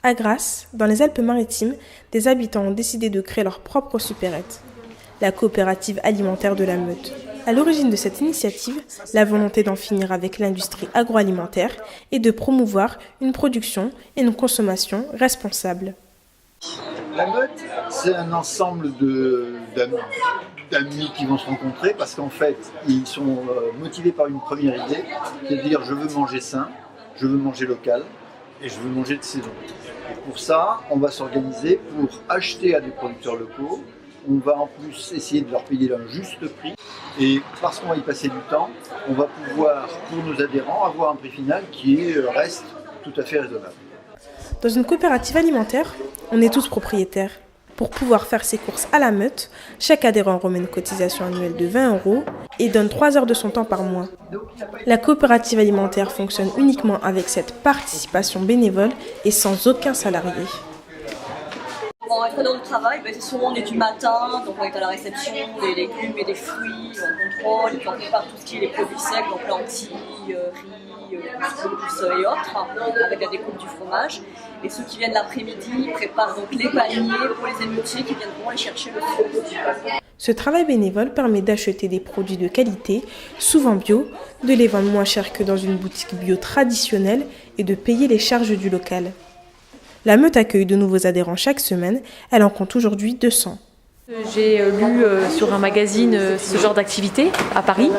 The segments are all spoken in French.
À Grasse, dans les Alpes-Maritimes, des habitants ont décidé de créer leur propre supérette, la coopérative alimentaire de la Meute. À l'origine de cette initiative, la volonté d'en finir avec l'industrie agroalimentaire et de promouvoir une production et une consommation responsables. La Meute, c'est un ensemble d'amis qui vont se rencontrer parce qu'en fait, ils sont motivés par une première idée, c'est-à-dire je veux manger sain, je veux manger local et je veux manger de saison. Et pour ça, on va s'organiser pour acheter à des producteurs locaux. On va en plus essayer de leur payer un juste prix. Et parce qu'on va y passer du temps, on va pouvoir, pour nos adhérents, avoir un prix final qui reste tout à fait raisonnable. Dans une coopérative alimentaire, on est tous propriétaires. Pour pouvoir faire ses courses à la Meute, chaque adhérent remet une cotisation annuelle de 20 € et donne 3 heures de son temps par mois. La coopérative alimentaire fonctionne uniquement avec cette participation bénévole et sans aucun salarié. Quand on est dans le travail, c'est souvent on est du matin, donc on est à la réception des légumes et des fruits, on contrôle, et puis on prépare tout ce qui est les produits secs, donc lentilles, riz, couscous et autres, avec la découpe du fromage. Et ceux qui viennent l'après-midi préparent donc les paniers pour les émeutiers qui viendront les chercher le soir. Ce travail bénévole permet d'acheter des produits de qualité, souvent bio, de les vendre moins cher que dans une boutique bio traditionnelle et de payer les charges du local. La Meute accueille de nouveaux adhérents chaque semaine, elle en compte aujourd'hui 200. J'ai lu sur un magazine ce genre d'activité à Paris,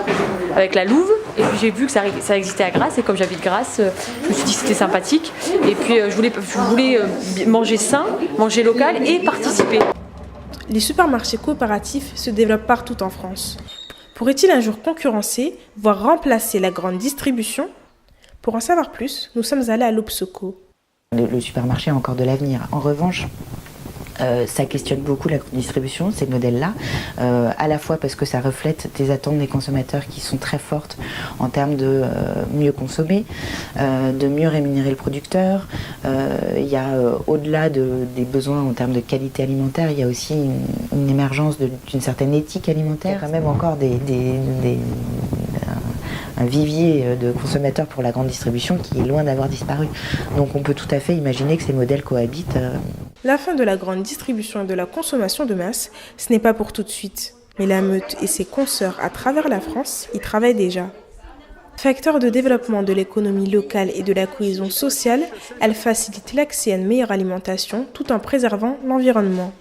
avec la Louve, et puis j'ai vu que ça existait à Grasse, et comme j'habite Grasse, je me suis dit que c'était sympathique, et puis je voulais manger sain, manger local et participer. Les supermarchés coopératifs se développent partout en France. Pourrait-il un jour concurrencer, voire remplacer la grande distribution ? Pour en savoir plus, nous sommes allés à l'Obsoco. Le supermarché a encore de l'avenir. En revanche, ça questionne beaucoup la distribution, ces modèles-là, à la fois parce que ça reflète des attentes des consommateurs qui sont très fortes en termes de mieux consommer, de mieux rémunérer le producteur. Il y a au-delà des besoins en termes de qualité alimentaire, il y a aussi une émergence d'une certaine éthique alimentaire. Il y a quand même encore un vivier de consommateurs pour la grande distribution qui est loin d'avoir disparu. Donc on peut tout à fait imaginer que ces modèles cohabitent. La fin de la grande distribution et de la consommation de masse, ce n'est pas pour tout de suite. Mais la Meute et ses consoeurs à travers la France y travaillent déjà. Facteur de développement de l'économie locale et de la cohésion sociale, elle facilite l'accès à une meilleure alimentation tout en préservant l'environnement.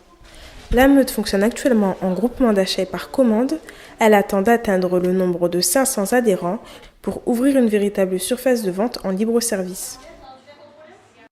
La Meute fonctionne actuellement en groupement d'achat et par commande. Elle attend d'atteindre le nombre de 500 adhérents pour ouvrir une véritable surface de vente en libre service.